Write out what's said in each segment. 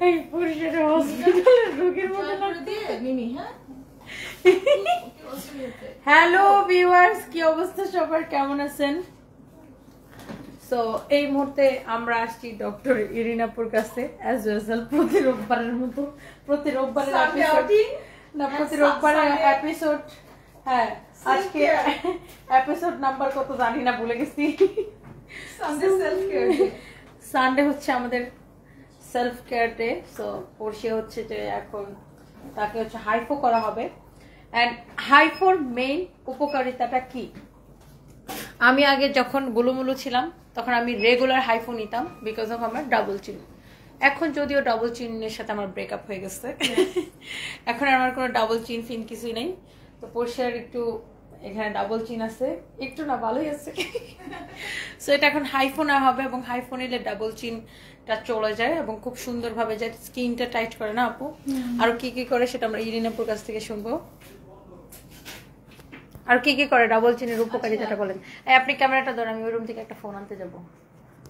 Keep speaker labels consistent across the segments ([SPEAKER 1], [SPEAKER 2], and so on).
[SPEAKER 1] এই পুরুষের হসপিটালের রোগীর মতো লাগছে
[SPEAKER 2] মিমি। হ্যাঁ,
[SPEAKER 1] হ্যালো ভিউয়ার্স, কি অবস্থা সবার, কেমন আছেন? সো এই মুহূর্তে আমরা আসছি ডক্টর ইরিনাপুর কাছে অ্যাজ ইউজুয়াল প্রতি রোববারের মতো, প্রতি রোববারের এপিসোড না, প্রতি রোববারের এপিসোড। হ্যাঁ, আজকে এপিসোড নাম্বার কত জানি না, ভুলে গেছি। সানডে হচ্ছে আমাদের সেলফ কেয়ার ডে। সো পরশে হচ্ছে যে এখন তাকে হচ্ছে হাইফো করা হবে। অ্যান্ড হাইফোর মেইন উপকারিতাটা কি? আমি আগে যখন গুলুমুলু ছিলাম তখন আমি রেগুলার হাইফো নিতাম বিকজ অফ আমার ডাবল চিন। এখন যদিও ডাবল চিনের সাথে আমার ব্রেকআপ হয়ে গেছে, এখন আমার কোনো ডাবল চিন ফিন কিছুই নেই। তো পরশার একটু এখানে ডাবল চিন আছে, একটু না ভালোই আছে। সো এটা এখন হাইফো না হবে, এবং হাইফো নিলে ডাবল চিনটা চলে যায় এবং খুব সুন্দরভাবে যায়, স্কিনটা টাইট করে না আপু? আর কি কি করে সেটা আমরা ইরিনাপুর কাছ থেকে শুনবো। আর কি কি করে ডাবল চিনের উপকারিতাটা বলেন। আপনি ক্যামেরাটা ধরেন, আমি ওই রুম থেকে একটা ফোন আনতে যাব।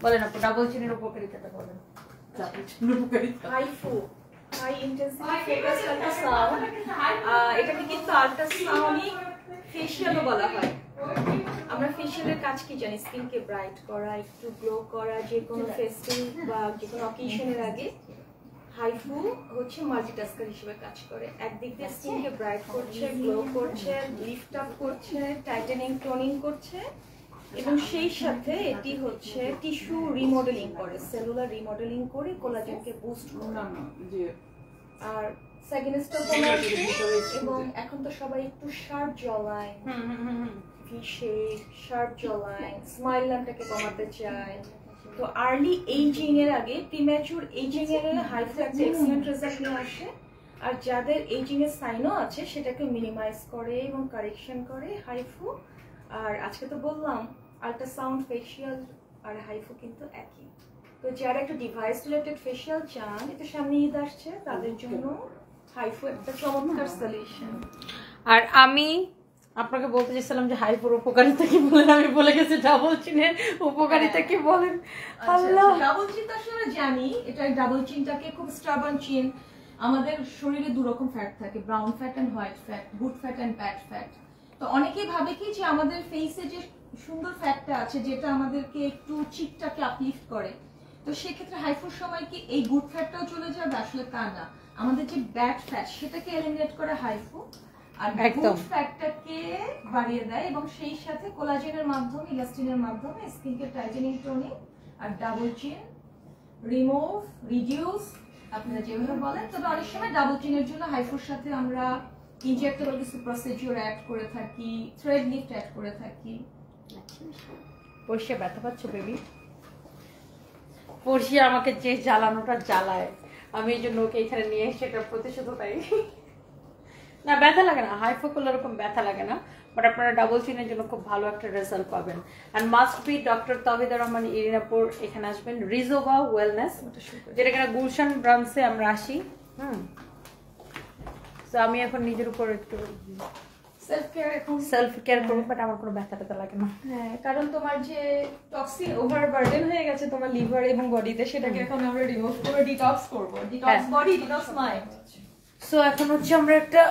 [SPEAKER 1] বলেন আপু, ডাবল চিনের উপকারিতাটা বলেন।
[SPEAKER 2] হাইফো, হাই ইন্টেন্সিটি ফোকাসড আল্ট্রাসাউন্ড, এটাকে কিন্তু আল্ট্রাসনিক ফেশিয়ালও বলা হয়। আমরা ফেশিয়ালের কাজ কি জানি? স্কিনকে ব্রাইট করা, একটু গ্লো করা, যে কোনো ফেস্টিভ বা যে কোনো অকেশনের আগে। হাইফু হচ্ছে মাল্টিটাস্কার হিসেবে কাজ করে। একদিক দিয়ে স্কিনকে ব্রাইট করছে, গ্লো করছে, লিফট আপ করছে, টাইটেনিং টোনিং করছে, এবং সেই সাথে এটি হচ্ছে টিস্যু রিমডেলিং করে, সেলুলার রিমডেলিং করে কোলাজেনকে বুস্ট করে। আর সেকেন্ড স্টেপ এবং এখন তো সবাই একটু sharp jawline, V shape, sharp jawline, smile লাইনটাকে কমাতে চায়। তো আর্লি এইজিং এর আগে, প্রিম্যাচুর এইজিং এর হাইফু একটা এক্সেলেন্ট রেজাল্ট নিয়ে আসে। আর যাদের এইজিং এর সাইনও আছে সেটাকে মিনিমাইজ করে এবং কারেকশন করে হাইফু। আর আজকে তো বললাম আল্ট্রাসাউন্ড ফেশিয়াল আর হাইফু কিন্তু একই। তো যারা একটা ডিভাইস রিলেটেড ফেশিয়াল চান, এটা সামনে ঈদ আসছে, তাদের জন্য হাইফু একটা চমৎকার সলিউশন।
[SPEAKER 1] আর আমি আপনাকে বলতে চাইছিলাম যে হাইফোর উপকারিতা কি বলেন, আমি বলে গেছি ডাবল চিনের উপকারিতা কি বলেন। আল্লাহ,
[SPEAKER 2] ডাবল চিন তো আসলে জানি, এটা ডাবল চিনটাকে খুব স্টাবার্ন চিন। আমাদের শরীরে দু রকম ফ্যাট থাকে, brown fat and white fat, good fat and bad fat. তো অনেকেই ভাবে কি যে আমাদের ফেসে যে সুন্দর ফ্যাটটা আছে, যেটা আমাদেরকে একটু চিকটাকে আপলিফট করে, তো সেক্ষেত্রে হাইফোর সময় কি এই গুড ফ্যাটটাও চলে যাবে? আসলে তা না, আমাদের যে ব্যাড ফ্যাট সেটাকে এলিমিনেট করে হাইফো, আর গুড ফ্যাটটাকে বাড়িয়ে দেয়, এবং সেই সাথে কোলাজেনের মাধ্যমে, ইলাস্টিনের মাধ্যমে স্কিনকে টাইটেনিং টোনিং আর ডাবল চিন রিমুভ, রিডিউস, আপনারা যেভাবে বলেন। তবে অনেক সময় ডাবল চিনের জন্য হাইফোর সাথে আমরা ইনজেক্টেবল কিছু প্রসিডিউর অ্যাড করে থাকি, থ্রেড লিফট অ্যাড করে থাকি।
[SPEAKER 1] পরশে ব্যথা পাচ্ছ বেবি? পরশে আমাকে যে জ্বালানোটা জ্বালায়, আমি এই জন্য ওকে এখানে নিয়ে এসে এটা প্রতিশোধ পাই। না, ব্যথা লাগে না, হাইফো করলে এরকম ব্যথা লাগে না, বাট আপনারা ডাবল চিনের জন্য খুব ভালো একটা রেজাল্ট পাবেন। And must be doctor Tawhida Rahman ইরিনাপুর এখানে আসবেন, রিজোভা ওয়েলনেস, যেটা কিনা গুলশান ব্রাঞ্চে আমরা আসি। তো আমি এখন নিজের উপর একটু সেলফ কেয়ার করবো, বাট আমার কোনো ব্যথা ট্যাথা লাগে না।
[SPEAKER 2] হ্যাঁ, কারণ তোমার যে টক্সিন ওভারবার্ডেন হয়ে গেছে তোমার লিভার এবং বডিতে, সেটাকে এখন আমরা রিমুভ করে ডিটক্স করব। Detox body, detox mind.
[SPEAKER 1] So এখন হচ্ছে আমরা একটা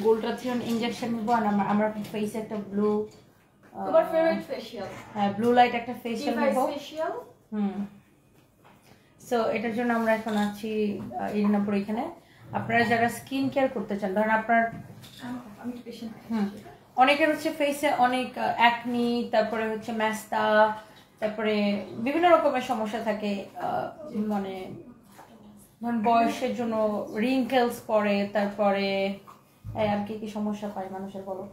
[SPEAKER 1] গোল্ডাথিয়ন ইনজেকশন নেবো, আর আমরা ফেসে একটা ব্লু,
[SPEAKER 2] তোমার ফেভারিট ফেশিয়াল,
[SPEAKER 1] হ্যাঁ ব্লু লাইট একটা ফেশিয়াল নেবো।
[SPEAKER 2] ফেশিয়াল।
[SPEAKER 1] সো এটার জন্য আমরা এখন আছি ইরিনাপুর এখানে। আপনারা যারা স্কিন কেয়ার করতে চান, ধরেন আপনার অনেকের হচ্ছে ফেসে অনেক অ্যাকনি, তারপরে হচ্ছে ম্যাস্তা, তারপরে বিভিন্ন রকমের সমস্যা থাকে, মানে ধরুন বয়সের জন্য রিঙ্কেলস পড়ে, তারপরে আর কি কি সমস্যা পায় মানুষের, বলো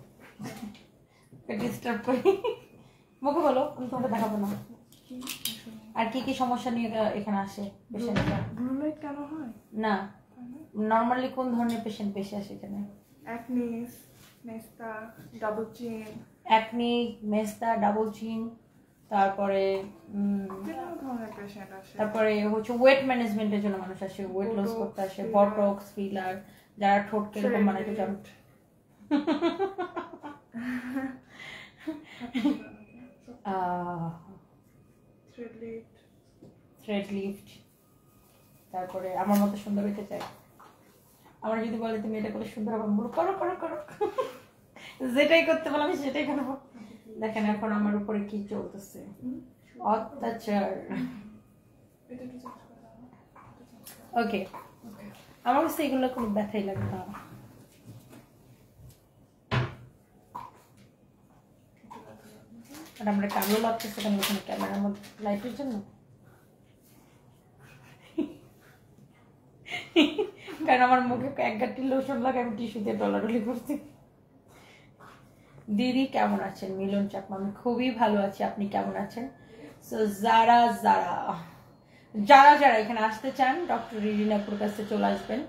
[SPEAKER 1] ডিস্টার্ব করি, মুখে বলো, আমি তোমাকে দেখাবো না। আর কি কি সমস্যা নিয়ে এখানে আসে পেশেন্টরা?
[SPEAKER 3] ব্লু লাইট কেন হয়
[SPEAKER 1] না, নরমালি কোন ধরনের পেশেন্ট বেশি আসে এখানে?
[SPEAKER 3] অ্যাকনি, মেস্তা, ডাবল চিন।
[SPEAKER 1] অ্যাকনি, মেস্তা, ডাবল চিন, তারপরে তারপরে হচ্ছে ওয়েট ম্যানেজমেন্টের জন্য মানুষ আসে, ওয়েট লস করতে আসে, বটক্স, ফিলার, যারা ঠোঁটকে এরকম বানাইতে চান। থ্রেড লিফট, তারপরে আমার মতো সুন্দর হইতে চাই। আমার যদি বলে তুমি এটা করে সুন্দর হবে, বলো করো করো করো, যেটাই করতে বলো আমি সেটাই করবো। দেখেন এখন আমার উপরে কি চলতেছে, অত্যাচার। ওকে, আমার কাছে এগুলো কোনো ব্যথাই লাগে না। আর আমরা কালো লাগতেছে কেন ক্যামেরার মধ্যে লাইটের জন্য? কারণ আমার মুখে এক গাঁটি লোশন লাগে, আমি টিস্যু দিয়ে ডলাডলি করছি। দিদি কেমন আছেন? মিলন চাকমা, আমি খুবই ভালো আছি, আপনি কেমন আছেন? সো যারা যারা যারা যারা এখানে আসতে চান ডক্টর রিরিনাপুর কাছে চলে আসবেন।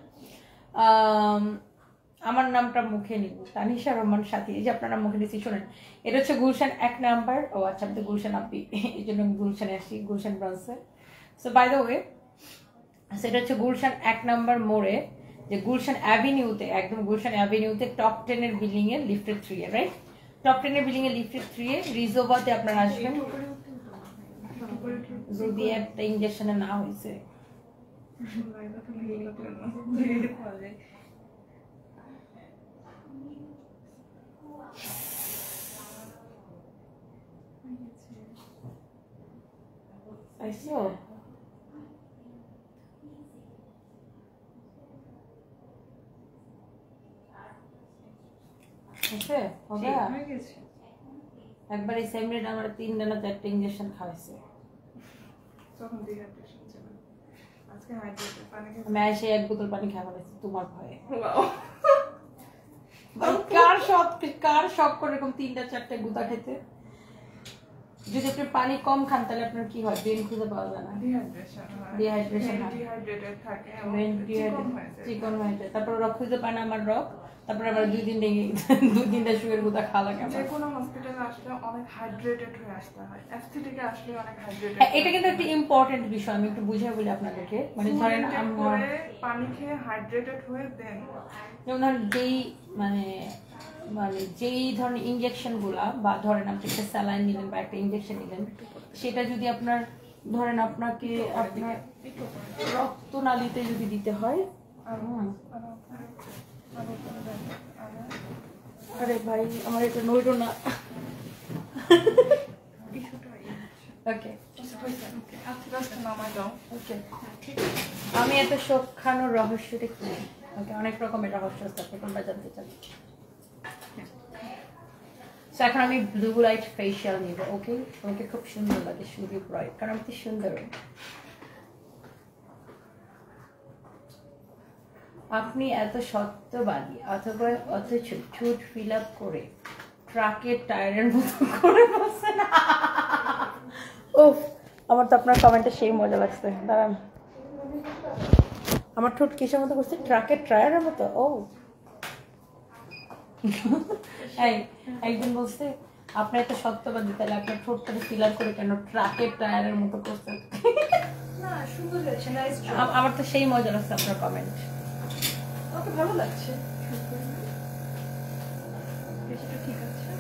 [SPEAKER 1] আমার নামটা মুখে নিব, তানিশা রহমান সাথী, এই যে আপনারা মুখে নিচ্ছি শোনেন। এটা হচ্ছে গুলশান 1 নাম্বার। ও আচ্ছা, আমি তো গুলশান আপি, এই জন্য আমি গুলশানে আসি, গুলশান ব্রাঞ্চে। সো বাই দ্য ওয়ে, সেটা হচ্ছে গুলশান 1 নাম্বার মোড়ে, যে গুলশান অ্যাভিনিউতে, একদম গুলশান অ্যাভিনিউতে টপ 10 এর বিল্ডিং এর লিফটেড 3 এ, রাইট? টপ 10 এর বিল্ডিং এর লিফটেড 3 এ রিজোভাতে আপনারা আসবেন। যদি একটা ইনজেকশনে না হয়েছে আইসো আছে হবে। একবার এই সেম রেট আমার 3 না 4টা ইনজেকশন খাওয়াইছে। আমি এসে 1 বোতল পানি খাওয়া ফেলেছি তোমার ভয়ে। কার শখ করে এরকম 3টা 4টা গুতা খেতে? যদি আপনি পানি কম খান তাহলে আপনার কি হয়? ব্রেন খুঁজে পাওয়া যায় না, ডিহাইড্রেশন হয়, চিকন হয়ে যায়। তারপর রক খুঁজে পায় না আমার রক, তারপর আবার 2 দিনটা শুয়ের গুতা খাওয়া লাগে।
[SPEAKER 3] যে কোনো হসপিটালে আসলে অনেক হাইড্রেটেড হয়ে আসতে হয়, অ্যাসথেটিকে আসলে অনেক হাইড্রেটেড।
[SPEAKER 1] এটা কিন্তু একটা ইম্পর্টেন্ট বিষয়, আমি একটু বুঝিয়ে বলি আপনাদেরকে। মানে ধরেন আমরা
[SPEAKER 3] পানি খেয়ে হাইড্রেটেড হয়ে দেন,
[SPEAKER 1] যেমন ধরেন যেই ধরনের ইনজেকশন গুলা, বা ধরেন আপনি একটা স্যালাইন নিলেন বা একটা ইনজেকশন নিলেন, সেটা যদি আপনার ধরেন আপনাকে আপনার রক্তনালীতে যদি দিতে হয়, আরে ভাই আমার এটা নইল না। ওকে আমি এত শোক খানোর রহস্যটা কি? ওকে, অনেক রকমের রহস্য আছে, আপনি কোনটা জানতে চান? এখন আমি ব্লু লাইট ফেশিয়াল নিব। ওকে, আমাকে খুব সুন্দর লাগে সুদীপ রয়, কারণ আমি তো সুন্দর। আপনি এত সত্যবাদী অথবা অথচ ঠোঁট ফিল আপ করে ট্রাকের টায়ারের মতো করে বসছেন। উফ, আমার তো আপনার কমেন্টে সেই মজা লাগছে। দাঁড়ান, আমার ঠোঁট কিসের মতো করছে? ট্রাকের টায়ারের মতো। ও একদিন বলছে আপনি এত সত্যবাদী, তাহলে আপনার ঠোঁটটাকে ফিল আপ করে কেন ট্রাকের টায়ারের মতো করছেন?
[SPEAKER 2] না, সুন্দর হয়েছে, নাইস।
[SPEAKER 1] আমার তো সেই মজা লাগছে আপনার কমেন্ট,
[SPEAKER 2] আমাকে ভালো লাগছে। ঠিক আছে।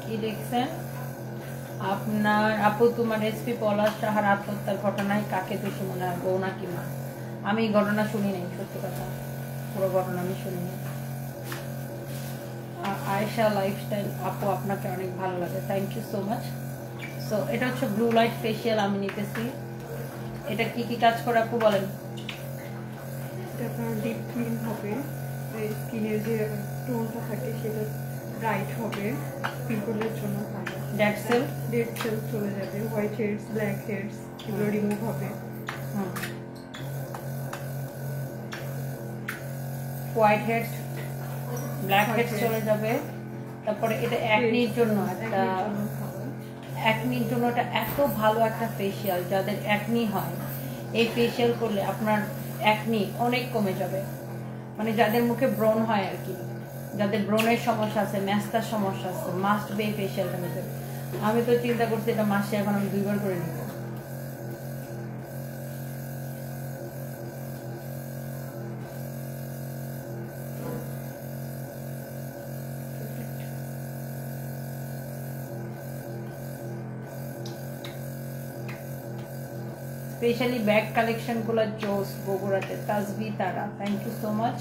[SPEAKER 1] কি দেখছেন? আপনার আপু, তোমার এসপি পলাশ সাহার আত্মহত্যার ঘটনায় কাকে দোষী মনে হয়, বউ নাকি মা? আমি ঘটনা শুনি নাই, সত্যি কথা, পুরো ঘটনা আমি শুনি নাই। আয়েশা লাইফস্টাইল আপু, আপনাকে অনেক ভালো লাগে, thank you so much. So এটা হচ্ছে ব্লু লাইট ফেশিয়াল আমি নিতেছি। এটা কি কি কাজ করে আপু বলেন?
[SPEAKER 3] এটা আপনার ডিপ ক্লিন হবে, স্কিনের যে টোনটা থাকে সেটা ব্রাইট হবে, পিম্পলের জন্য ভালো,
[SPEAKER 1] ডেড সেল
[SPEAKER 3] চলে যাবে, হোয়াইট হেডস, ব্ল্যাক হেডস এগুলো রিমুভ হবে।
[SPEAKER 1] হোয়াইট হেড, ব্ল্যাক হেড চলে যাবে। তারপরে এটা অ্যাকনির জন্য একটা, অ্যাকনির জন্য এটা এত ভালো একটা ফেশিয়াল। যাদের অ্যাকনি হয় এই ফেশিয়াল করলে আপনার অ্যাকনি অনেক কমে যাবে। মানে যাদের মুখে ব্রণ হয় আর কি, যাদের ব্রণের সমস্যা আছে, ম্যাস্তার সমস্যা আছে, মাস্ট বি এই ফেশিয়ালটা নিতে। আমি তো চিন্তা করছি এটা মাসে এখন আমি 2 বার করে নিব। স্পেশালি ব্যাগ কালেকশনগুলো জোস বগুড়াতে। তাজবি তারা, thank you so much.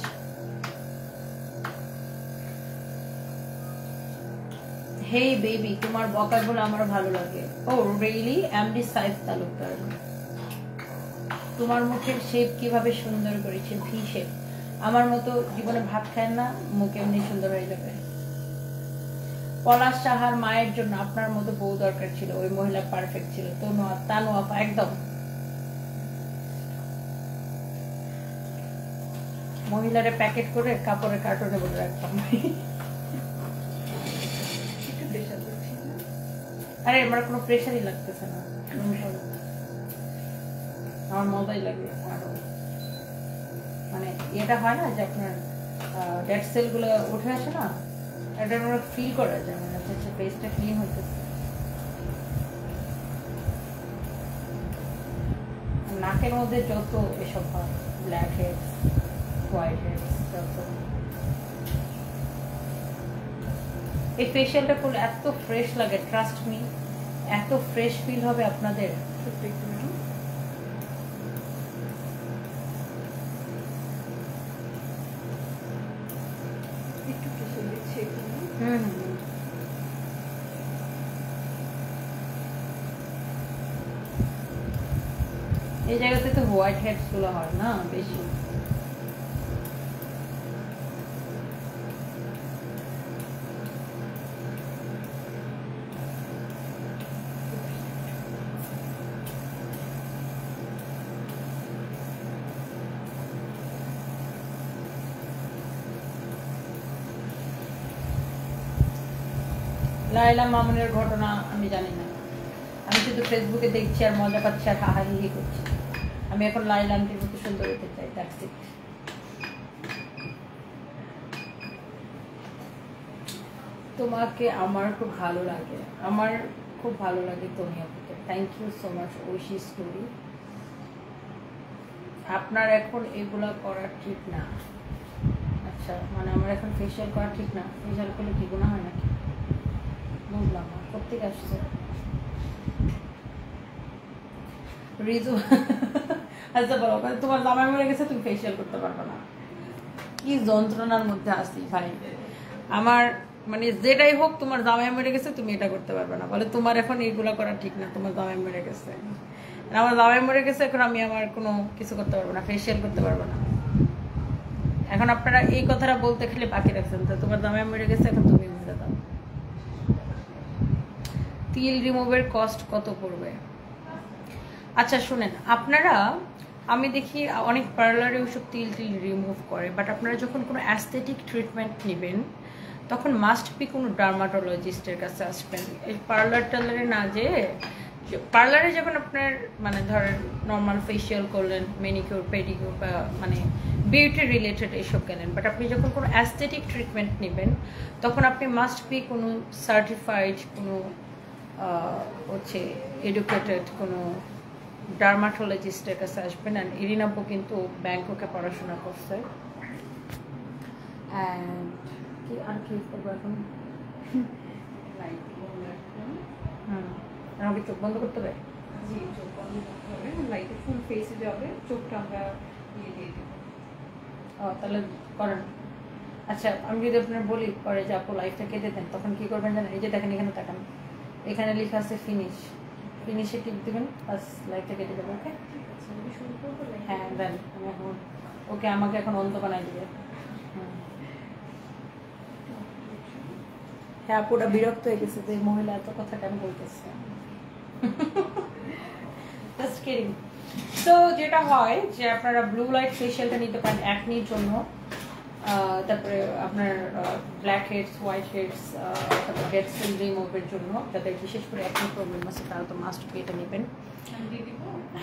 [SPEAKER 1] Hey baby, তোমার বকাগুলো আমার ভালো লাগে। ও রিয়েলি? এমডি সাইফ তালুকদার, তোমার মুখের শেপ কিভাবে সুন্দর করেছে, ভি শেপ। আমার মতো জীবনে ভাত খায় না, মুখ এমনি সুন্দর হয়ে যাবে। পলাশ সাহার মায়ের জন্য আপনার মতো বউ দরকার ছিল, ওই মহিলা পারফেক্ট ছিল। তানু আপা একদম মহিলারে প্যাকেট করে কাপড়ের কার্টনে বলে রাখতাম। আরে আমার কোনো প্রেশারই লাগতেছে না, আমার মজাই লাগে। আরো মানে এটা হয় না যে আপনার ডেড সেল গুলো উঠে আসে না, এটা আমরা ফিল করা যায়, মানে হচ্ছে ফেসটা ক্লিন হতেছে। নাকের মধ্যে যত এসব হয়, ব্ল্যাক হেডস, হোয়াইট হেডস, যত এই ফেশিয়ালটা করলে এত ফ্রেশ লাগে, ট্রাস্ট মি, এত ফ্রেশ ফিল হবে আপনাদের। এই জায়গাতে তো হোয়াইট হেডস গুলো হয় না বেশি। লাইলা মামুনের ঘটনা আমি জানি না, আমি শুধু ফেসবুকে দেখছি আর মজা পাচ্ছি আর হাহাহি করছি। আমি এখন লাইলা আন্টির মতো সুন্দর হতে চাই, দ্যাটস ইট। তোমাকে আমার খুব ভালো লাগে, আমার খুব ভালো লাগে তুমি আপুকে, thank you so much Oishi story. আপনার এখন এগুলা করা ঠিক না। আচ্ছা, মানে আমার এখন ফেশিয়াল করা ঠিক না? ফেশিয়াল করলে কি গুণা হয় নাকি? বুঝলাম না, কোথেকে আসছে রিজু? আচ্ছা বলো, তোমার জামাই মরে গেছে, তুমি ফেশিয়াল করতে পারবে না? কি যন্ত্রণার মধ্যে আসি ভাই। আমার মানে যেটাই হোক, তোমার জামাই মরে গেছে, তুমি এটা করতে পারবে না। বলে তোমার এখন এইগুলা করা ঠিক না, তোমার জামাই মরে গেছে। আমার জামাই মরে গেছে, এখন আমি আমার কোনো কিছু করতে পারবো না, ফেশিয়াল করতে পারবো না। এখন আপনারা এই কথাটা বলতে খেলে বাকি রাখছেন, তো তোমার জামাই মরে গেছে, এখন তুমি মরে দাও। তিল রিমুভের কস্ট কত পড়বে? আচ্ছা শুনেন, আপনারা, আমি দেখি অনেক পার্লারে ওইসব তিল রিমুভ করে, বাট আপনারা যখন কোনো অ্যাস্থেটিক ট্রিটমেন্ট নেবেন তখন মাস্ট বি কোনো ডার্মাটোলজিস্টের কাছে আসবেন। এই টার্লারে না, যে পার্লারে যখন আপনার মানে ধরেন নর্মাল ফেশিয়াল করলেন, মেনিকিউর পেডিকিউর বা মানে বিউটি রিলেটেড এইসব গেলেন, বাট আপনি যখন কোনো অ্যাস্থেটিক ট্রিটমেন্ট নেবেন তখন আপনি মাস্ট বি কোনো সার্টিফাইড, কোনো হচ্ছে এডুকেটেড কোনো ডার্মাটোলজিস্টের কাছে আসবেন। অ্যান্ড ইরিন আপু কিন্তু ব্যাংককে পড়াশোনা করছে। অ্যান্ড কি আর কি করবো এখন? আমাকে চোখ বন্ধ করতে হবে?
[SPEAKER 3] জি, চোখ বন্ধ করতে হবে, লাইটে ফুল ফেসে যাবে, চোখটা আমরা দিয়ে দেবো।
[SPEAKER 1] ও তাহলে করেন। আচ্ছা, আমি যদি আপনার বলি পরে যে আপু লাইফটা কেটে দেন, তখন কি করবেন জানেন? এই যে দেখেন, এখানে তাকান, এখানে লেখা আছে ফিনিশ, ফিনিশে টিপ দেবেন, বাস লাইফটা কেটে দেবো। ওকে, হ্যাঁ দেন। আমি এখন ওকে, আমাকে এখন অন্ত বানাই দিবে। হ্যাঁ, আপুটা বিরক্ত হয়ে গেছে যে মহিলা এত কথা কেন বলতেছে। Just kidding. তো যেটা হয় যে আপনারা ব্লু লাইট ফেশিয়ালটা নিতে পারেন অ্যাকনির জন্য, তারপরে আপনার ব্ল্যাক হেডস, হোয়াইট হেডস, তারপরে ডেড সেল রিমুভের জন্য, যাদের বিশেষ করে অ্যাকনি প্রবলেম আছে তারা তো মাস্ট বি এটা নেবেন।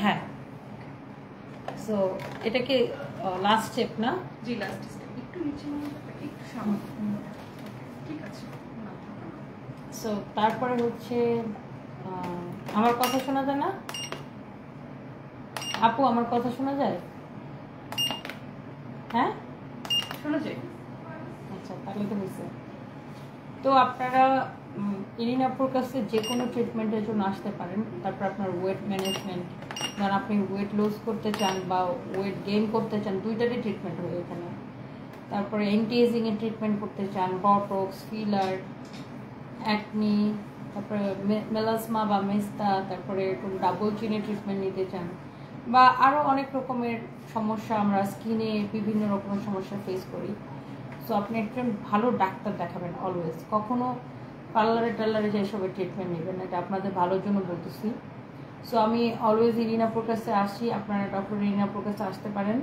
[SPEAKER 1] হ্যাঁ, সো এটা কি লাস্ট স্টেপ না?
[SPEAKER 3] জি, লাস্ট স্টেপ। একটু নিচে একটু সামনে, ঠিক আছে।
[SPEAKER 1] সো তারপরে হচ্ছে আমার কথা শোনা যায় না আপু? আমার কথা শোনা যায়? হ্যাঁ,
[SPEAKER 3] শোনা যায়।
[SPEAKER 1] আচ্ছা, তাহলে তো বুঝছে। তো আপনারা ইরিন আপুর কাছে যে কোনো ট্রিটমেন্টের জন্য আসতে পারেন। তারপর আপনার ওয়েট ম্যানেজমেন্ট, ধর আপনি ওয়েট লস করতে চান বা ওয়েট গেইন করতে চান, দুইটারই ট্রিটমেন্ট হবে এখানে। তারপরে অ্যান্টি এজিং এর ট্রিটমেন্ট করতে চান, বটক্স, ফিলার, অ্যাকনি, তারপরে মেলাসমা বা মেস্তা, তারপরে এরকম ডাবল চিনের ট্রিটমেন্ট নিতে চান, বা আরও অনেক রকমের সমস্যা, আমরা স্কিনে বিভিন্ন রকমের সমস্যা ফেস করি। সো আপনি একজন ভালো ডাক্তার দেখাবেন অলওয়েজ, কখনো পার্লারে টার্লারে যে এসবের ট্রিটমেন্ট নেবেন না, এটা আপনাদের ভালোর জন্য বলতেছি। সো আমি অলওয়েজ ইরিনাপুর কাছে আসি, আপনারা ডক্টর ইরিনাপুর কাছে আসতে পারেন।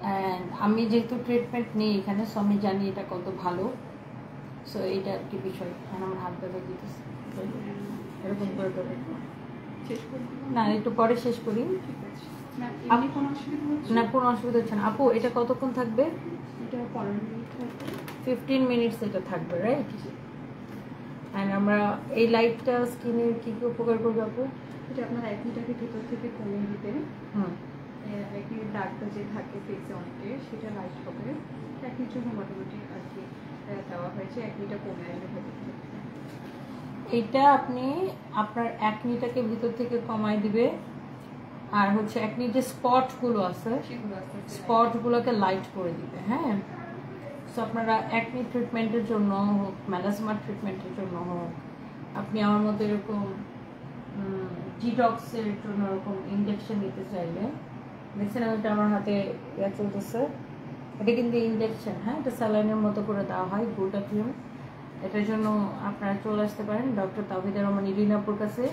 [SPEAKER 1] অ্যান্ড আমি যেহেতু ট্রিটমেন্ট নিই এখানে, সো আমি জানি এটা কত ভালো। সো এইটা আর কি বিষয়। এখন আমার হাত ব্যথা দিতেছে, এরকম করে করে না, একটু পরে শেষ করি।
[SPEAKER 3] আমি কোনো অসুবিধা হচ্ছে
[SPEAKER 1] না, কোনো অসুবিধা হচ্ছে না। আপু এটা কতক্ষণ থাকবে?
[SPEAKER 3] এটা 15 মিনিট থাকবে।
[SPEAKER 1] 15 মিনিটস এটা থাকবে, রাইট? অ্যান্ড আমরা এই লাইটটা স্কিনের কী কী উপকার করবে আপু?
[SPEAKER 3] এটা আপনার অ্যাকনিটাকে ভিতর থেকে কমিয়ে দিতে,
[SPEAKER 1] হুম,
[SPEAKER 3] অ্যাকনির দাগটা যে থাকে ফেসে অনেকে, সেটা লাইট হবে। অ্যাকনির জন্য মোটামুটি আর কি দেওয়া হয়েছে, অ্যাকনিটা কমে আসবে ভেতর থেকে।
[SPEAKER 1] এটা আপনি আপনার অ্যাকনিটাকে ভিতর থেকে কমায় দিবে, আর হচ্ছে অ্যাকনির যে স্পটগুলো আছে
[SPEAKER 3] সেগুলো আস্তে আস্তে
[SPEAKER 1] স্পটগুলোকে লাইট করে দিবে। হ্যাঁ, সো আপনারা অ্যাকনি ট্রিটমেন্টের জন্য হোক, মেলাসমা ট্রিটমেন্টের জন্য হোক, আপনি আমার মতো এরকম ডিটক্সের জন্য এরকম ইনজেকশন নিতে চাইলে, দেখছেন আমি এটা আমার হাতে ইয়া চলতেছে, এটা কিন্তু ইনজেকশন, হ্যাঁ, এটা স্যালাইনের মতো করে দেওয়া হয় গ্লুটাথিয়ন। এটার জন্য আপনারা চলে আসতে পারেন ডক্টর তাওহিদা রহমান ইরিনাপুর কাছে।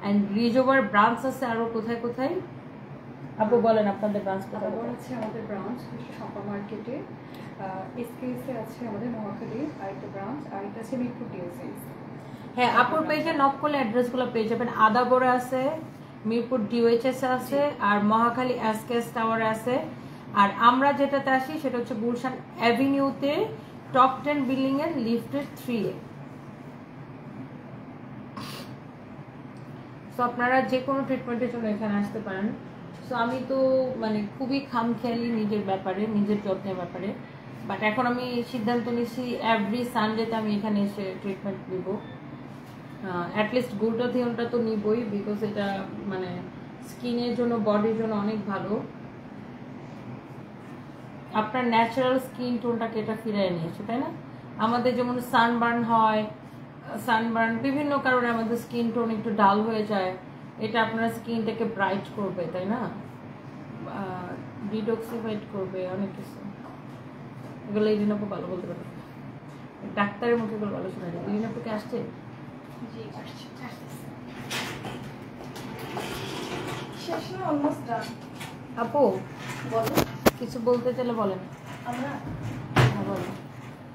[SPEAKER 1] অ্যান্ড রিজোভার ব্রাঞ্চ আছে আরও কোথায় কোথায়? আপু বলেন আপনাদের ব্রাঞ্চ কোথায়?
[SPEAKER 3] আবার আছে আমাদের ব্রাঞ্চ শপা মার্কেটে, এসকেএসে আছে আমাদের মহাখালী আরেকটা ব্রাঞ্চ, আরেকটা আছে মিরপুর ডিওসিস।
[SPEAKER 1] হ্যাঁ, আপুর পেজে নক করলে অ্যাড্রেসগুলো পেয়ে যাবেন। আদাবরে আছে, মিরপুর ডিওএইচএস আছে, আর মহাখালী এসকেএস টাওয়ারে আছে। আর আমরা যেটাতে আসি সেটা হচ্ছে গুলশান অ্যাভিনিউতে টপ 10 বিল্ডিং এর লিফটের 3 এ। সো আপনারা যে কোনো ট্রিটমেন্টের জন্য এখানে আসতে পারেন। সো আমি তো মানে খুবই খামখেয়ালি নিজের ব্যাপারে, নিজের যত্নের ব্যাপারে, বাট এখন আমি সিদ্ধান্ত নিচ্ছি এভরি সানডেতে আমি এখানে এসে ট্রিটমেন্ট নিব। অ্যাটলিস্ট গ্লুটাথিয়নটা তো নিবই, বিকজ এটা মানে স্কিনের জন্য, বডির জন্য অনেক ভালো। আপনার ন্যাচারাল স্কিন টোনটাকে এটা ফিরিয়ে নিয়েছে, তাই না? আমাদের যেমন সানবার্ন হয়, সানবার্ন বিভিন্ন কারণে আমাদের স্কিন টোন একটু ডাল হয়ে যায়, এটা আপনার স্কিনটাকে ব্রাইট করবে, তাই না? ডিটক্সিফাইড করবে, অনেক কিছু। এগুলো ইরিনাপু ভালো বলতে পারে, ডাক্তারের মুখে এগুলো ভালো শোনা যায়। ইরিনাপুকে আসছে?
[SPEAKER 2] জি, আসছে, আসতেছে। শেষ না, অলমোস্ট ডান।
[SPEAKER 1] আপু
[SPEAKER 2] বলো,
[SPEAKER 1] কিছু বলতে চাইলে বলেন।
[SPEAKER 2] আমরা
[SPEAKER 1] হ্যাঁ, বলেন।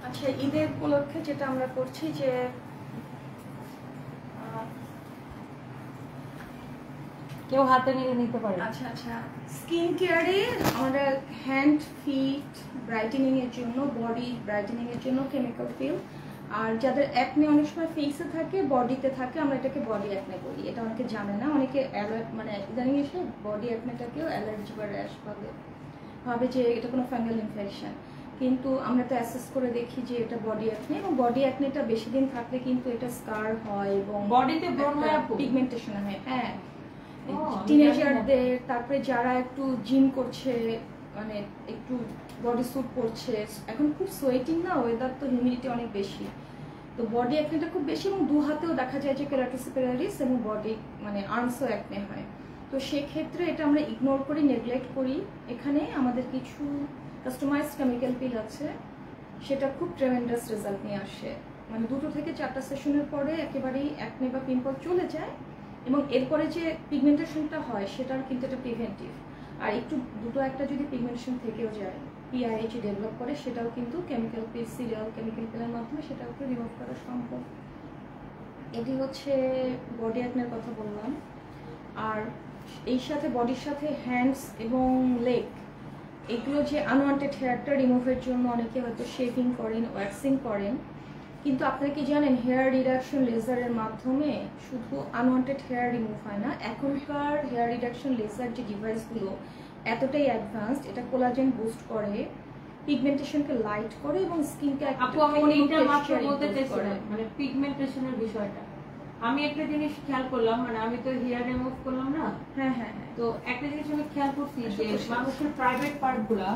[SPEAKER 2] আচ্ছা, ঈদের উপলক্ষে যেটা আমরা করছি যে
[SPEAKER 1] কেউ হাতে নিয়ে নিতে পারে।
[SPEAKER 2] আচ্ছা আচ্ছা, স্কিন কেয়ারে আমরা হ্যান্ড, ফিট ব্রাইটেনিং এর জন্য, বডি ব্রাইটেনিং এর জন্য কেমিক্যাল ফিল, আর যাদের অ্যাকনে অনেক সময় ফেসে থাকে, বডিতে থাকে, আমরা এটাকে বডি অ্যাকনে বলি। এটা অনেকে জানে না, অনেকে মানে ইদানিং এসে বডি অ্যাকনেটাকেও অ্যালার্জি বা র্যাশ ভাবে যে এটা কোনো ফাঙ্গাল ইনফেকশন, কিন্তু আমরা তো অ্যাসেস করে দেখি যে এটা বডি অ্যাকনে, এবং বডি অ্যাকনেটা বেশি দিন থাকলে কিন্তু এটা স্কার হয় এবং
[SPEAKER 1] বডিতে ব্রণ হয়,
[SPEAKER 2] পিগমেন্টেশন হয়। হ্যাঁ, টিনেজারদের, তারপরে যারা একটু জিম করছে, মানে একটু বডি স্যুট পরছে, এখন খুব সোয়েটিং না, ওয়েদার তো হিউমিডিটি অনেক বেশি, তো বডি অ্যাকনেটা খুব বেশি, এবং দু হাতেও দেখা যায় যে কেরাটোসিপিলারিস এবং বডি মানে আর্মসও অ্যাকনে হয়। তো সেক্ষেত্রে এটা আমরা ইগনোর করি, নেগলেক্ট করি। এখানে আমাদের কিছু কাস্টমাইজড কেমিক্যাল পিল আছে, সেটা খুব ট্রেমেন্ডাস রেজাল্ট নিয়ে আসে। মানে 2 থেকে 4টা সেশনের পরে একেবারেই অ্যাকনে বা পিম্পল চলে যায়, এবং এরপরে যে পিগমেন্টেশনটা হয় সেটার কিন্তু এটা প্রিভেন্টিভ। আর একটু একটা যদি পিগমেন্টেশন থেকেও যায়, পিআইএইচ ডেভেলপ করে, সেটাও কিন্তু কেমিক্যাল পিল, সিরিয়াল কেমিক্যাল পিলের মাধ্যমে সেটাকে রিমুভ করা সম্ভব। এটি হচ্ছে বডি অ্যাকনের কথা বললাম। আর এই সাথে বডির সাথে হ্যান্ডস এবং লেগ, এগুলো যে আনওয়ান্টেড হেয়ারটা রিমুভের জন্য অনেকে হয়তো শেভিং করেন, ওয়্যাক্সিং করেন, কিন্তু আপনারা কি জানেন হেয়ার রিডাকশন লেজারের মাধ্যমে শুধু আনওয়ান্টেড হেয়ার রিমুভ হয় না। এখনকার হেয়ার রিডাকশন লেজার যে ডিভাইসগুলো এতটাই অ্যাডভান্সড, এটা কোলাজেন বুস্ট করে, পিগমেন্টেশনকে লাইট করে, এবং স্কিনকে
[SPEAKER 1] আপু আমি এইটা মাত্র বলতে চাইছিলাম, মানে পিগমেন্টেশনের বিষয়টা। আমি একটা জিনিস খেয়াল করলাম, মানে আমি তো হেয়ার রিমুভ করলাম না,
[SPEAKER 2] হ্যাঁ হ্যাঁ হ্যাঁ।
[SPEAKER 1] তো একটা জিনিস আমি খেয়াল করছি যে মানুষের প্রাইভেট পার্ট গুলা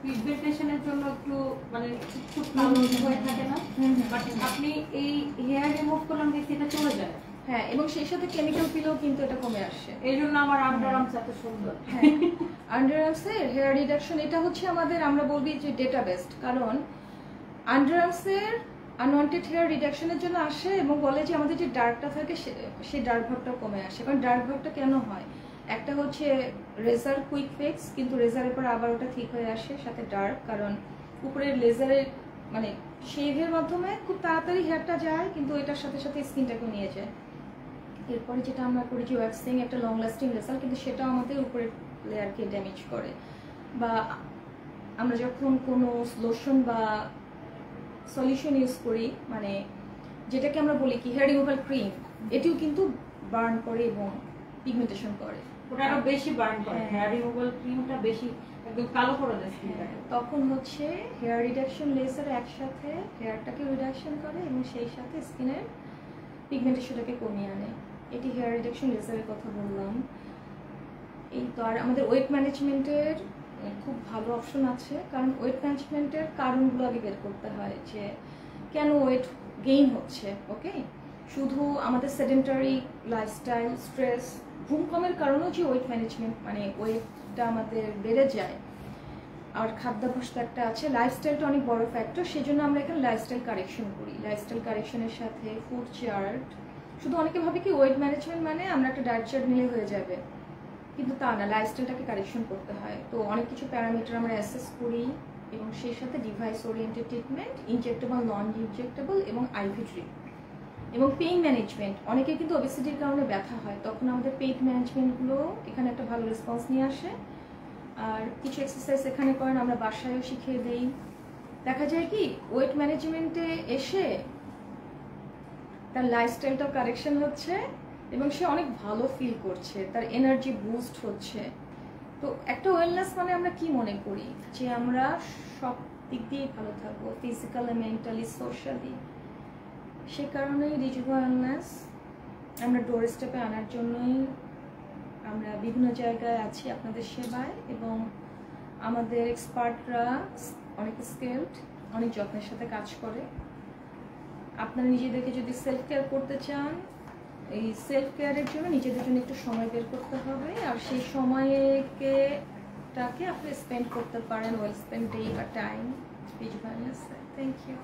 [SPEAKER 1] পিগমেন্টেশনের জন্য একটু মানে খুব কালো হয়ে থাকে না, বাট আপনি এই হেয়ার রিমুভ করলাম দেখছি এটা চলে যায়।
[SPEAKER 2] হ্যাঁ, এবং সেই সাথে কেমিক্যাল পিলেও কিন্তু এটা কমে আসছে।
[SPEAKER 1] এই জন্য আমার আন্ডার আর্মস এত সুন্দর।
[SPEAKER 2] হ্যাঁ, আন্ডার আর্মসের হেয়ার রিডাকশন এটা হচ্ছে আমাদের, আমরা বলবি যে ডেটা বেস্ট, কারণ আন্ডার আর্মসের আনওয়ান্টেড হেয়ার রিডাকশনের জন্য আসে এবং বলে যে আমাদের যে ডার্কটা থাকে সেই ডার্ক ভাবটাও কমে আসে। কারণ ডার্ক ভাবটা কেন হয়, একটা হচ্ছে রেজার কুইক ফিক্স, কিন্তু রেজারের পর আবার ওটা ঠিক হয়ে আসে, সাথে ডার্ক, কারণ উপরের লেজারের মানে শেভের মাধ্যমে খুব তাড়াতাড়ি হেয়ারটা যায়, কিন্তু এটার সাথে সাথে স্কিনটাকে নিয়ে যায়। এরপরে যেটা আমরা করি যে ওয়াক্সিং, একটা লং লাস্টিং রেজাল্ট, কিন্তু সেটা আমাদের উপরের লেয়ারকে ড্যামেজ করে। বা আমরা যখন কোনো লোশন বা সলিউশন ইউজ করি, মানে যেটাকে আমরা বলি কি হেয়ার রিমুভাল ক্রিম, এটিও কিন্তু বার্ন করে এবং পিগমেন্টেশন করে,
[SPEAKER 1] ওটা আরো বেশি বার্ন করে।
[SPEAKER 2] হ্যাঁ।
[SPEAKER 1] হেয়ার রিমুভাল ক্রিমটা বেশি একদম কালো করে দেয় স্কিনটাকে।
[SPEAKER 2] তখন হচ্ছে হেয়ার রিডাকশন লেজার একসাথে হেয়ারটাকে রিডাকশন করে এবং সেই সাথে স্কিনের পিগমেন্টেশনটাকে কমিয়ে আনে। এটি হেয়ার রিডাকশন লেজারের কথা বললাম। এই তো আর আমাদের ওয়েট ম্যানেজমেন্টের খুব ভালো অপশন আছে, কারণ ওয়েট ম্যানেজমেন্টের কারণগুলো আগে বের করতে হয় যে কেন ওয়েট গেইন হচ্ছে। ওকে, শুধু আমাদের সেডেন্টারি লাইফস্টাইল, স্ট্রেস, ঘুম কমের কারণেও যে ওয়েট ম্যানেজমেন্ট মানে ওয়েটটা আমাদের বেড়ে যায়, আর খাদ্যাভ্যাস তো একটা আছে, লাইফস্টাইলটা অনেক বড় ফ্যাক্টর। সেই জন্য আমরা এখানে লাইফস্টাইল কারেকশন করি। লাইফস্টাইল কারেকশনের সাথে ফুড চার্ট, শুধু অনেকে ভাবে কি ওয়েট ম্যানেজমেন্ট মানে আমরা একটা ডায়েট চার্ট নিলে হয়ে যাবে, কিন্তু তা না, লাইফস্টাইলটাকে কারেকশন করতে হয়। তো অনেক কিছু প্যারামিটার আমরা অ্যাসেস করি এবং সেই সাথে ডিভাইস ওরিয়েন্টেড ট্রিটমেন্ট, ইনজেক্টেবল, নন ইনজেক্টেবল এবং আইভি ট্রিটমেন্ট এবং পেইন ম্যানেজমেন্ট। অনেকে কিন্তু ওবেসিটির কারণে ব্যথা হয়, তখন আমাদের পেইন ম্যানেজমেন্টগুলো এখানে একটা ভালো রেসপন্স নিয়ে আসে। আর কিছু এক্সারসাইজ এখানে করেন, আমরা বাসায়ও শিখিয়ে দেই। দেখা যায় কি ওয়েট ম্যানেজমেন্টে এসে তার লাইফস্টাইলটাও কারেকশন হচ্ছে এবং সে অনেক ভালো ফিল করছে, তার এনার্জি বুস্ট হচ্ছে। তো একটা ওয়েলনেস মানে আমরা কি মনে করি যে আমরা সব দিক দিয়েই ভালো থাকবো, ফিজিক্যালি, মেন্টালি, সোশ্যালি। সে কারণেই রিজুভা ওয়েলনেস আমরা ডোর স্টেপে আনার জন্যই আমরা বিভিন্ন জায়গায় আছি আপনাদের সেবায়, এবং আমাদের এক্সপার্টরা অনেক স্কিলড, অনেক যত্নের সাথে কাজ করে। আপনারা নিজেদেরকে যদি সেলফ কেয়ার করতে চান, এই সেলফ কেয়ারের জন্য নিজেদের জন্য একটু সময় বের করতে হবে, আর সেই সময়টাকে আপনি স্পেন্ড করতে পারেন ওয়েল স্পেন্ড ডে বা টাইম। Thank you.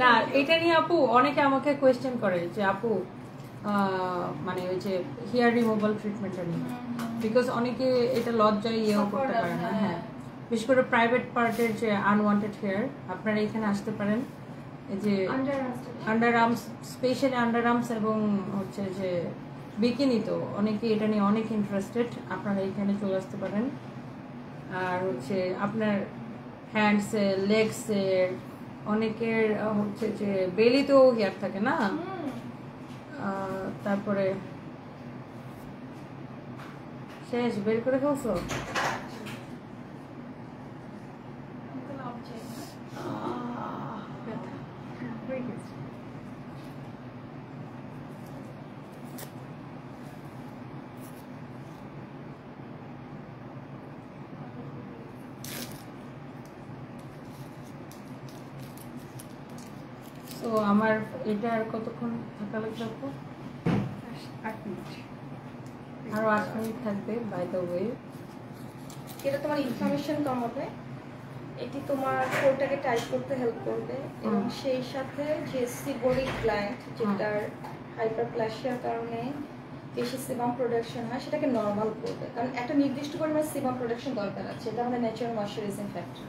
[SPEAKER 1] না, এটা নিয়ে আপু অনেকে আমাকে কোয়েশ্চেন করে যে আপু মানে ওই যে হেয়ার রিমুভাল ট্রিটমেন্টটা নিয়ে, বিকজ অনেকে এটা লজ্জায় ইয়েও করতে পারে না। হ্যাঁ, বিশেষ করে প্রাইভেট পার্টের যে আনওয়ান্টেড হেয়ার, আপনারা এখানে আসতে পারেন। এই যে under arms, specially under arms এবং হচ্ছে যে বিকিনি, তো অনেকে এটা নিয়ে অনেক ইন্টারেস্টেড, আপনারা এখানে চলে আসতে পারেন। আর হচ্ছে আপনার হ্যান্ডসের, লেগসের, অনেকের হচ্ছে যে বেলিতেও হেয়ার থাকে না, তারপরে শেষ বের করে ফেলছো। তো আমার এটা আর কতক্ষণ থাকা লাগবে?
[SPEAKER 2] 8 মিনিট,
[SPEAKER 1] আরো 8 মিনিট থাকবে। বাই দ্য ওয়ে,
[SPEAKER 2] এটা তোমার ইনফরমেশন কমাবে, এটি তোমার কোলটাকে টাইট করতে হেল্প করবে, এবং সেই সাথে যে সিবোরিক গ্ল্যান্ড, যেটার হাইপারপ্লাসিয়ার কারণে বেশি সিবাম প্রোডাকশন হয়, সেটাকে নর্মাল করবে। কারণ একটা নির্দিষ্ট পরিমাণ সিবাম প্রোডাকশন দরকার আছে, এটা আমাদের ন্যাচারাল ময়শ্চারাইজিং ফ্যাক্টর।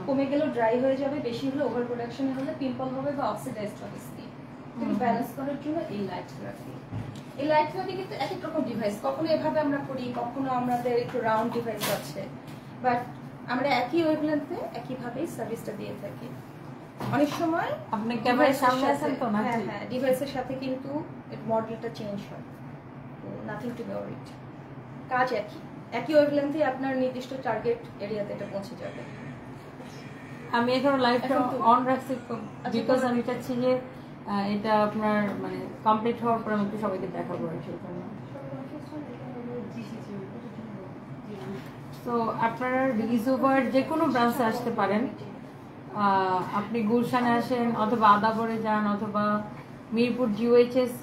[SPEAKER 2] কমে গেলেও ড্রাই হয়ে যাবে, বেশি হলে ওভার প্রোডাকশন হলে পিম্পল হবে বা অক্সিডাইজড হবে স্কিন। কিন্তু ব্যালেন্স করার জন্য এই লাইট থেরাপি। এই লাইট থেরাপি কিন্তু এক এক রকম ডিভাইস, কখনো এভাবে আমরা করি, কখনো আমাদের একটু রাউন্ড ডিভাইস আছে, বাট আমরা একই ওয়েভলেন্থে একইভাবেই সার্ভিসটা দিয়ে থাকি। অনেক সময়
[SPEAKER 1] আপনি ক্যামেরার সামনে আছেন তো না?
[SPEAKER 2] হ্যাঁ হ্যাঁ, ডিভাইসের সাথে কিন্তু মডেলটা চেঞ্জ হয়, তো নাথিং টু বি ওয়ারিড। কাজ একই ওয়েভলেন্থে আপনার নির্দিষ্ট টার্গেট এরিয়াতে এটা পৌঁছে যাবে।
[SPEAKER 1] আমি এখন লাইভটা অন রাখছি বিকজ আমি চাচ্ছি যে এটা আপনার মানে কমপ্লিট হওয়ার পর আমি একটু সবাইকে দেখাবো আর সেই জন্য। তো আপনারা রিজোভার যে কোনো ব্রাঞ্চে আসতে পারেন। আপনি গুলশানে আসেন অথবা আদাবরে যান অথবা মিরপুর জিওএইচএস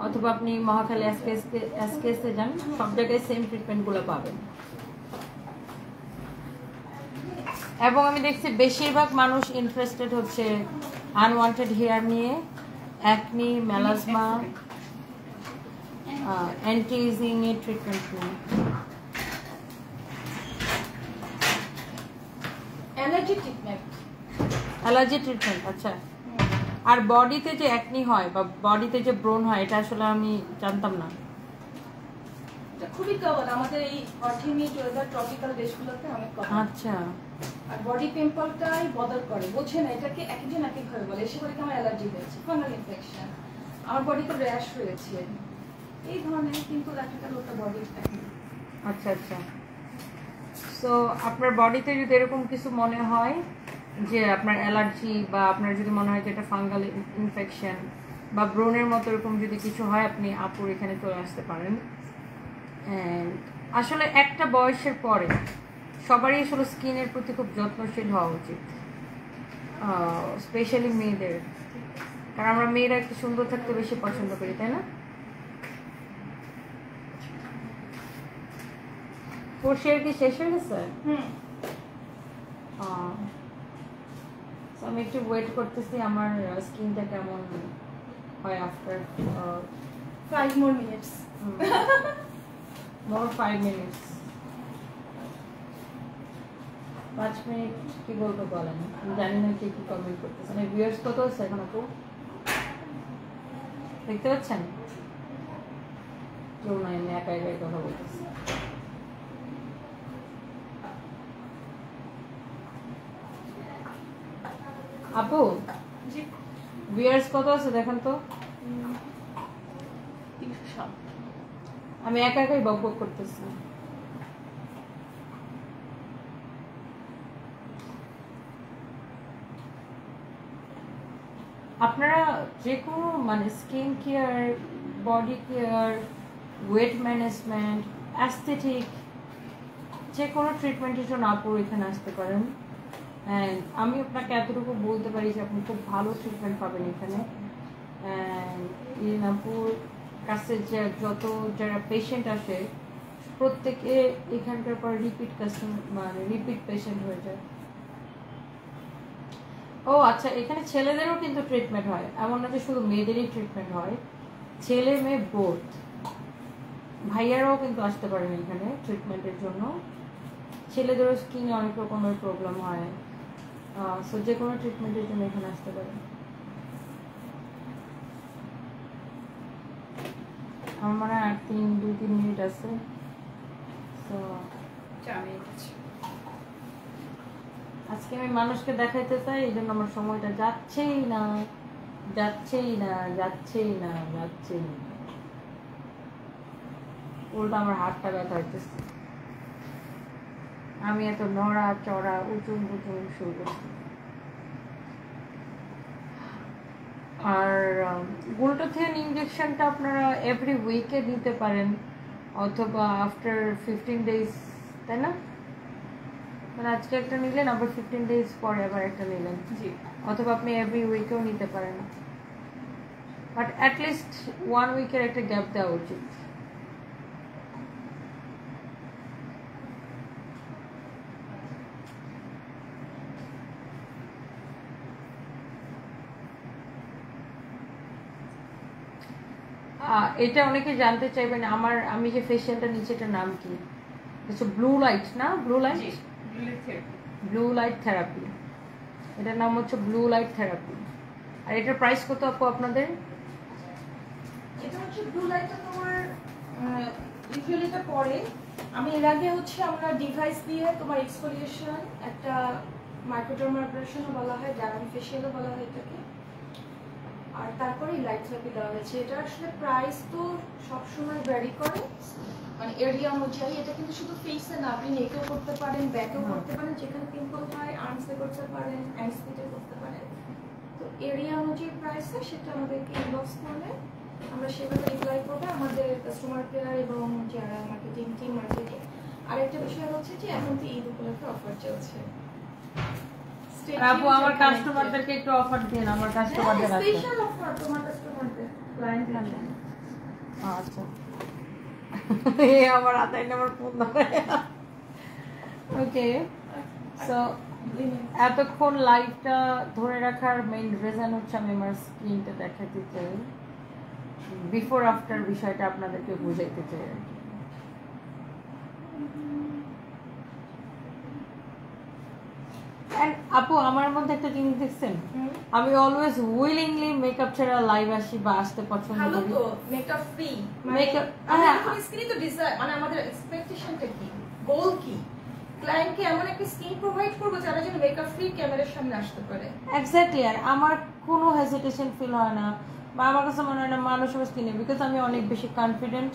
[SPEAKER 1] অথবা আপনি মহাখালী এসকেএসে যান, সব জায়গায় সেম ট্রিটমেন্টগুলো পাবেন। এবং আমি দেখছি বেশিরভাগ মানুষ ইন্টারেস্টেড হচ্ছে আনওয়ান্টেড হেয়ার নিয়ে, অ্যাকনি, মেলাজমা, অ্যান্টি এজিং এর ট্রিটমেন্ট নিয়ে।
[SPEAKER 2] অ্যালার্জি ট্রিটমেন্ট,
[SPEAKER 1] অ্যালার্জি ট্রিটমেন্ট, আচ্ছা। আর বডিতে যে অ্যাকনি হয় বা বডিতে যে ব্রণ হয় এটা আসলে আমি জানতাম না।
[SPEAKER 2] এটা খুবই কমন আমাদের এই অর্থিমিট ওয়েদার ট্রপিক্যাল দেশগুলোতে অনেক কমন।
[SPEAKER 1] আচ্ছা।
[SPEAKER 2] আর বডি পিম্পলটাই বদল করে, বোঝে না এটাকে একজন এক এক ভাবে বলে। এসে বলে আমার অ্যালার্জি হয়েছে, ফাঙ্গাল ইনফেকশন, আমার বডিতে র্যাশ হয়েছে, এই ধরনের, কিন্তু দেখা গেল ওটা বডি অ্যাকনি।
[SPEAKER 1] আচ্ছা আচ্ছা। সো আপনার বডিতে যদি এরকম কিছু মনে হয় যে আপনার অ্যালার্জি বা আপনার যদি মনে হয় যে এটা ফাঙ্গাল ইনফেকশন বা ব্রণের মতো এরকম যদি কিছু হয়, আপনি আপুর এখানে চলে আসতে পারেন। আসলে একটা বয়সের পরে সবারই আসলে স্কিনের প্রতি খুব যত্নশীল হওয়া উচিত, স্পেশালি মেয়েদের, কারণ আমরা মেয়েরা একটু সুন্দর থাকতে বেশি পছন্দ করি, তাই না? কোর্সের কি শেষ হয়ে গেছে? আমি একটু ওয়েট করতেছি আমার স্কিনটা কেমন হয় after
[SPEAKER 2] 5 more minutes.
[SPEAKER 1] More 5 minutes. 5 minute কি বলবো বলেন, আমি জানি না কে কি কমেন্ট করতেছেন। এই ভিউয়ার্স কত আছে এখন আপু দেখতে পাচ্ছেন? কেউ নাই, আমি একা একাই কথা বলতেছি। আপু ভিউয়ার্স কত আছে দেখেন তো।
[SPEAKER 2] 307।
[SPEAKER 1] আমি একা একাই বক বক করতেছি। আপনারা যে কোনো মানে skin care, body care, wait management, aesthetic যে কোনো ট্রিটমেন্টের জন্য আপুর এখানে আসতে পারেন। অ্যান্ড আমি আপনাকে এতটুকু বলতে পারি যে আপনি খুব ভালো ট্রিটমেন্ট পাবেন এখানে। অ্যান্ড আপুর কাছে যে যত যারা পেশেন্ট আসে প্রত্যেকে এখানকার পর রিপিট কাস্টমার মানে রিপিট পেশেন্ট হয়ে যায়। ও আচ্ছা, এখানে ছেলেদেরও কিন্তু ট্রিটমেন্ট হয়, এমন না যে শুধু মেয়েদেরই ট্রিটমেন্ট হয়, ছেলে মেয়ে বোথ। ভাইয়ারাও কিন্তু আসতে পারেন এখানে ট্রিটমেন্টের জন্য। ছেলেদেরও স্কিনে অনেক রকমের প্রবলেম হয়, সো যে কোনো ট্রিটমেন্টের জন্য এখানে আসতে পারেন। আমার মনে হয় 2-3 মিনিট আছে, তো
[SPEAKER 2] 4 মিনিট আছে।
[SPEAKER 1] আজকে আমি মানুষকে দেখাইতে চাই, এই জন্য আমার সময়টা যাচ্ছেই না যাচ্ছেই না যাচ্ছেই না যাচ্ছেই না, উল্টা আমার হাতটা ব্যথা হইতেছে। আমি এত নড়া চড়া উঁচু উঁচু শুরু করছি। আর গ্লুটাথিয়ন ইনজেকশনটা আপনারা এভরি উইকে নিতে পারেন অথবা আফটার 15 ডেজ, তাই না? মানে আজকে একটা নিলেন, আবার 15 ডেজ পরে আবার একটা নিলেন,
[SPEAKER 2] জি।
[SPEAKER 1] অথবা আপনি এভরি উইকেও নিতে পারেন, বাট অ্যাটলিস্ট 1 উইকের একটা গ্যাপ দেওয়া উচিত। এটা অনেকে জানতে চাইবেন আমি যে ফেশিয়ালটা নিচ্ছি এটার নাম কি? হচ্ছে ব্লু লাইট, না? ব্লু লাইট থেরাপি, এটার নাম হচ্ছে ব্লু লাইট থেরাপি। আর এটার প্রাইস কত আপু আপনাদের?
[SPEAKER 2] এটা হচ্ছে ব্লু লাইটটা তোমার ইউজুয়ালিটা পরে, আমি এর আগে হচ্ছে আমরা ডিভাইস দিয়ে তোমার এক্সফোলিয়েশন, একটা মাইক্রোডার্মাব্রেশনও বলা হয়, ডার্ম ফেশিয়ালও বলা হয় এটাকে, আর তারপরে লাইট থেরাপি দেওয়া হয়েছে। এটা আসলে প্রাইস তো সবসময় ভ্যারি করে, মানে এরিয়া অনুযায়ী। এটা কিন্তু শুধু ফেসে না, আপনি নেকেও করতে পারেন, ব্যাকেও করতে পারেন, যেখানে পিম্পল হয় আর্মসে করতে পারেন, হ্যান্ডস ফিটে করতে পারেন। তো এরিয়া অনুযায়ী প্রাইসে সেটা আমাদেরকে ইনবক্স করলে আমরা সেভাবে রিপ্লাই করবো আমাদের কাস্টমার কেয়ার এবং যারা মার্কেটিং টিম মার্কেটিং। আরেকটা বিষয় হচ্ছে যে এখন তো ঈদ উপলক্ষে অফার চলছে।
[SPEAKER 1] আপু আমার কাস্টমারদেরকে একটু অফার দিন, আমার কাস্টমারদের আছে
[SPEAKER 2] স্পেশাল অফার তোমার কাস্টমারদের ক্লায়েন্ট আছে।
[SPEAKER 1] আচ্ছা এই আমার আতাই নাম্বার ফোন ধরে। ওকে, সো এতক্ষণ লাইভটা ধরে রাখার মেইন রিজন হচ্ছে আমি আমার স্ক্রিনটা দেখাতে চাই, বিফোর আফটার বিষয়টা আপনাদেরকে বুঝাইতে চাই। আপু আমার মধ্যে একটা জিনিস দেখছেন, আমি অলওয়েজ উইলিংলি মেকআপ ছাড়া লাইভ আসি বা আসতে পছন্দ
[SPEAKER 2] ভালো
[SPEAKER 1] করি।
[SPEAKER 2] তো মেকআপ ফ্রি,
[SPEAKER 1] মেকআপ
[SPEAKER 2] আমরা স্ক্রিনে তো ডিজাইন, মানে আমাদের এক্সপেকটেশনটা কি, গোল কি, ক্লায়েন্টকে এমন একটা স্কিন প্রোভাইড করব যারা যেন মেকআপ ফ্রি ক্যামেরার সামনে আসতে পারে।
[SPEAKER 1] এক্স্যাক্টলি, আর আমার কোনো হেজিটেশন ফিল হয় না বা আমার কাছে মনে হয় না মানুষ আমার স্কিনে, বিকজ আমি অনেক বেশি কনফিডেন্ট।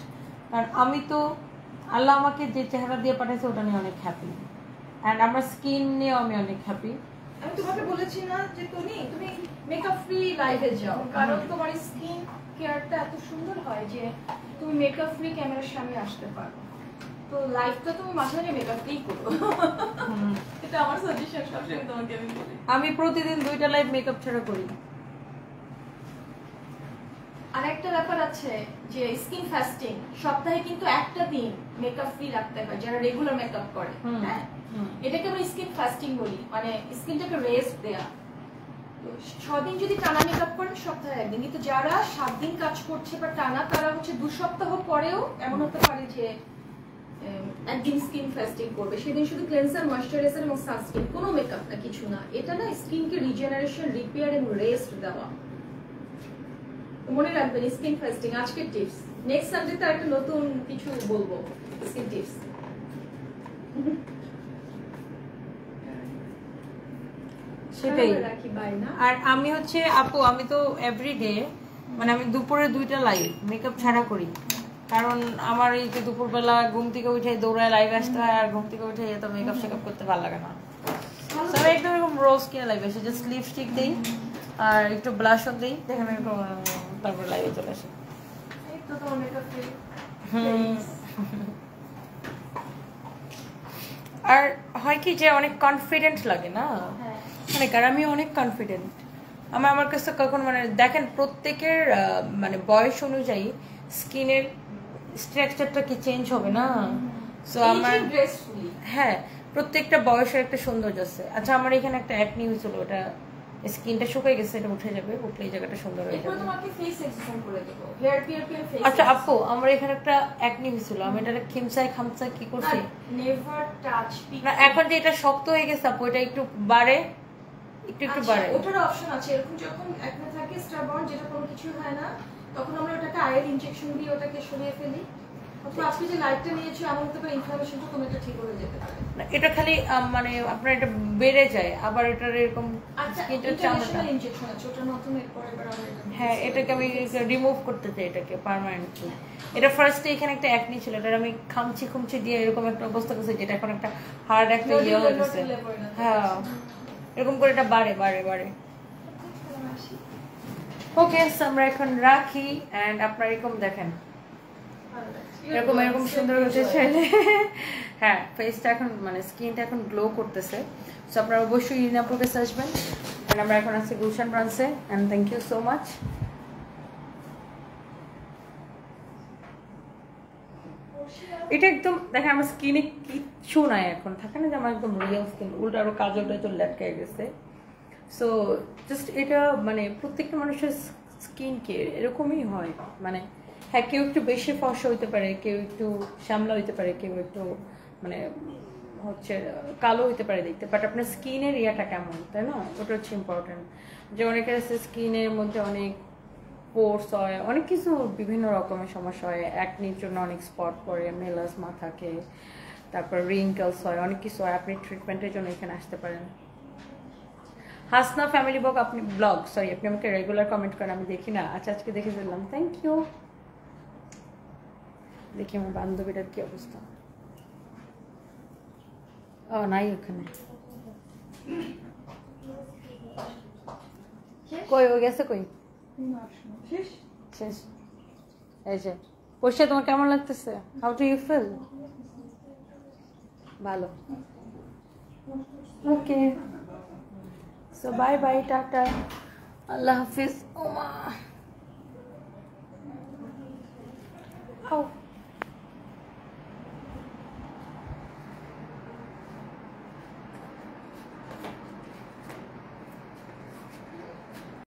[SPEAKER 1] কারণ আমি তো আল্লাহ আমাকে যে চেহারা দিয়ে পাঠাইছে ওটা নিয়ে অনেক হ্যাপি, অ্যান্ড আমার স্কিন নিয়েও আমি অনেক হ্যাপি।
[SPEAKER 2] আমি তোমাকে বলেছি না যে তুমি মেকআপ ফ্রি লাইভে যাও, কারণ তোমার স্কিন কেয়ারটা এত সুন্দর হয় যে তুমি মেকআপ ফ্রি ক্যামেরার সামনে আসতে পারো। তো লাইভটা তুমি মাঝে মাঝে মেকআপ ফ্রি করো, এটা আমার সাজেশন সবসময় তোমাকে আমি বলি।
[SPEAKER 1] আমি প্রতিদিন 2টা লাইভ মেকআপ ছাড়া করি।
[SPEAKER 2] আর একটা ব্যাপার আছে যে স্কিন ফাস্টিং, সপ্তাহে কিন্তু একটা দিন মেকআপ ফ্রি রাখতে হয় যারা রেগুলার মেকআপ করে। হ্যাঁ, এটাকে আমরা স্কিন ফাস্টিং বলি, মানে স্কিনটাকে রেস্ট দেয়া। তো 6 দিন যদি টানা মেকআপ করেন সপ্তাহে একদিন, কিন্তু যারা 7 দিন কাজ করছে বা টানা, তারা হচ্ছে 2 সপ্তাহ পরেও এমন হতে পারে যে একদিন স্কিন ফাস্টিং করবে, সেদিন শুধু ক্লেন্সার, ময়েশ্চারাইজার এবং সানস্ক্রিন, কোনো মেকআপ না, কিছু না। এটা না স্কিনকে রিজেনারেশন, রিপেয়ার এবং রেস্ট দেওয়া। মনে রাখবেন স্কিন ফাস্টিং আজকের টিপস। নেক্সট সানডেতে একটা নতুন কিছু বলবো স্কিন টিপস।
[SPEAKER 1] সেটাই।
[SPEAKER 2] রাখি বাই না।
[SPEAKER 1] আর আমি হচ্ছে আপু, আমি তো এভরিডে, মানে আমি দুপুরে 2টা লাইভ মেকআপ ছাড়া করি, কারণ আমার এই যে দুপুরবেলা ঘুম থেকে উঠে দৌড়ায় লাইভ আসতে হয়, আর ঘুম থেকে উঠে তো মেকআপ শেকআপ করতে ভালো লাগে না। আমি একদম এরকম রোজ কিনে লাইভ আসে, জাস্ট লিপস্টিক দিই আর একটু ব্লাশও দিই, দেখেন এরকম, তারপর লাইভে চলে আসি। আর হয় কি যে অনেক কনফিডেন্ট লাগে না, মানে কারণ আমি অনেক কনফিডেন্ট। আমার কাছে কখন মানে দেখেন প্রত্যেকের মানে বয়স অনুযায়ী স্কিনের স্ট্রাকচারটা কি চেঞ্জ হবে না। সো আমার হ্যাঁ, প্রত্যেকটা বয়সের একটা সৌন্দর্য আছে। আচ্ছা, আমার এখানে একটা অ্যাকনি হয়েছিল, ওটা স্কিনটা শুকিয়ে গেছে, এটা উঠে যাবে, উঠলে এই জায়গাটা সুন্দর হয়ে যাবে। আচ্ছা আপু, আমার এখানে একটা অ্যাকনি হয়েছিল, আমি এটা খামচাই কি করছি না, এখন যে এটা শক্ত হয়ে গেছে আপু, এটা একটু বাড়ে, একটু বাড়ে।
[SPEAKER 2] ওটার অপশন আছে, এরকম যখন একনে থাকে স্টাবর্ন, যেটা কোনো কিছু হয় না, তখন আমরা ওটাকে আয়ের ইনজেকশন দিয়ে ওটাকে সরিয়ে ফেলি। অথবা আপনি যে লাইটটা নিয়েছো এমন হতে পারে ইনফ্লামেশনটা কমে, এটা ঠিক হয়ে যেতে পারে।
[SPEAKER 1] এটা খালি মানে আপনার এটা বেড়ে যায়, আবার এটার এরকম
[SPEAKER 2] স্কিনটা চামড়া ইনজেকশন আছে, ওটার মাধ্যমে পরে আমরা
[SPEAKER 1] হ্যাঁ এটাকে আমি রিমুভ করতে চাই, এটাকে পার্মানেন্টলি। এটা ফার্স্টে এখানে একটা অ্যাকনি ছিল, এটা আমি খুমচি দিয়ে এরকম একটা অবস্থা করছে, যেটা এখন একটা হার্ড একটা ইয়ে হয়ে গেছে। হ্যাঁ, এরকম করে এটা বাড়ে। ওকে, আমরা এখন রাখি। এন্ড আপনারা এরকম দেখেন, এরকম সুন্দর হতে চাইলে হ্যাঁ, ফেসটা এখন মানে স্কিনটা এখন গ্লো করতেছে। সো আপনারা অবশ্যই ইনাপুর কাছে আসবেন। এন্ড আমরা এখন আছি গুলশান ব্রাঞ্চে। And thank you so much. এটা একদম দেখেন আমার স্কিনে কিচ্ছু নাই, এখন থাকে না যে আমার একদম রিয়েল স্কিন, উল্টা আরো কাজলটা লেটকে গেছে। সো জাস্ট এটা মানে প্রত্যেকটা মানুষের স্কিন কেয়ার এরকমই হয়, মানে হ্যাঁ কেউ একটু বেশি ফর্সা হইতে পারে, কেউ একটু শ্যামলা হইতে পারে, কেউ একটু মানে হচ্ছে কালো হইতে পারে দেখতে, বাট আপনার স্কিনের ইয়াটা কেমন, তাই না, ওটা হচ্ছে ইম্পর্টেন্ট। যে অনেকের আছে স্কিনের মধ্যে অনেক পোর্স হয়, অনেক কিছু বিভিন্ন রকমের সমস্যা হয়, অ্যাকনির জন্য অনেক স্পট পড়ে, মেলাসমা থাকে, তারপর রিঙ্কেলস হয়, অনেক কিছু হয়। আপনি ট্রিটমেন্টের জন্য এখানে আসতে পারেন। হাসনা ফ্যামিলি ব্লগ আপনি আপনি আমাকে রেগুলার কমেন্ট করেন, আমি দেখি না। আচ্ছা আজকে দেখে ফেললাম, থ্যাংক ইউ। দেখি আমার বান্ধবীটার কি অবস্থা। ও নাই ওখানে, কই ও গেছে কই? শেষ। এই যে পরিষ্কার, তোমার কেমন লাগতেছে? How do you feel? ভালো, okay. So bye bye, tata, আল্লাহ হাফিজ। ও মা,